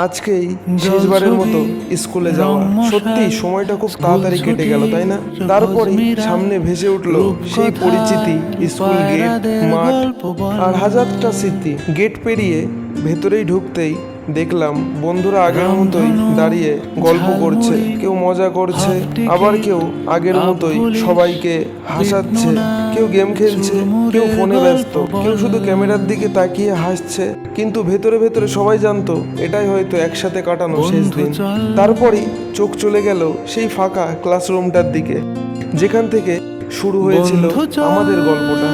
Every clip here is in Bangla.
আজকেই শেষবারের মতো স্কুলে যাওয়া। সত্যি সময়টা খুব তাড়াতাড়ি কেটে গেল, তাই না? তারপরে সামনে ভেসে উঠলো সেই পরিচিতি স্কুল গেট, মাঠ আর হাজারটা স্মৃতি। গেট পেরিয়ে ভেতরেই ঢুকতেই দেখলাম বন্ধুরা আগের মতোই দাঁড়িয়ে গল্প করছে, কেউ মজা করছে, আবার কেউ আগের মতোই সবাইকে হাসাচ্ছে, কেউ গেম খেলছে, কেউ ফোনে ব্যস্ত, কেউ শুধু ক্যামেরার দিকে তাকিয়ে হাসছে। কিন্তু ভেতরে ভেতরে সবাই জানতো এটাই হয়তো একসাথে কাটানো শেষ দিন। তারপরেই চোখ চলে গেল সেই ফাঁকা ক্লাসরুমটার দিকে, যেখান থেকে শুরু হয়েছিল আমাদের গল্পটা।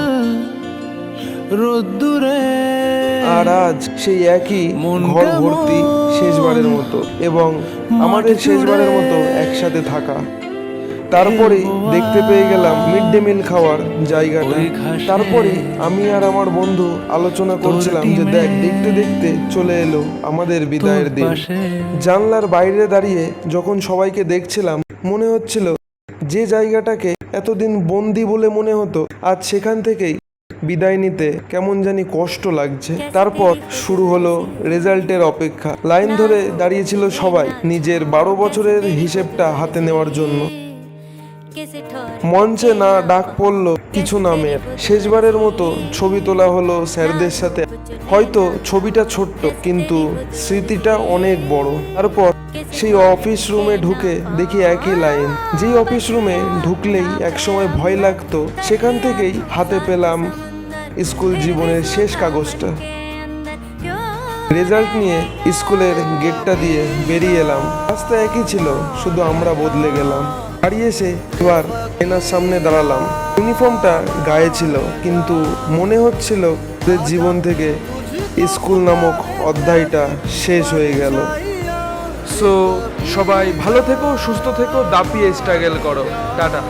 আর আজ সেই একই ঘর ভর্তি শেষবারের মতো, এবং আমাদের শেষবারের মতো একসাথে থাকা। তারপরে দেখতে পেয়ে গেলাম মিড ডে মিল খাওয়ার জায়গাটা। তারপরে আমি আর আমার বন্ধু আলোচনা করছিলাম যে দেখতে দেখতে চলে এলো আমাদের বিদায়ের দিন। জানলার বাইরে দাঁড়িয়ে যখন সবাইকে দেখছিলাম, মনে হচ্ছিল যে জায়গাটাকে এতদিন বন্দি বলে মনে হতো, আজ সেখান থেকেই বিদায় নিতে কেমন জানি কষ্ট লাগছে। তারপর শুরু হলো রেজাল্টের অপেক্ষা। লাইন ধরে দাঁড়িয়েছিল সবাই নিজের 12 বছরের হিসেবটা হাতে নেওয়ার জন্য। মঞ্চে না ডাক পড়ল কিছু নামের, শেষবারের মতো ছবি তোলা হলো স্যারদের সাথে। হয়তো ছবিটা ছোট্ট, কিন্তু স্মৃতিটা অনেক বড়। তারপর সেই অফিস রুমে ঢুকে দেখি একই লাইন। যেই অফিস রুমে ঢুকলেই একসময় ভয় লাগতো, সেখান থেকেই হাতে পেলাম স্কুল জীবনের শেষ কাগজটা। রেজাল্ট নিয়ে স্কুলের গেটটা দিয়ে বেরিয়ে এলাম। রাস্তা একই ছিল, শুধু আমরা বদলে গেলাম। বাড়ি এসে এবার আয়নার সামনে দাঁড়ালাম। ইউনিফর্মটা গায়ে ছিল, কিন্তু মনে হচ্ছিল যে জীবন থেকে স্কুল নামক অধ্যায়টা শেষ হয়ে গেল। সো সবাই ভালো থেকো, সুস্থ থেকো, দাপিয়ে স্ট্রাগল করো। টাটা।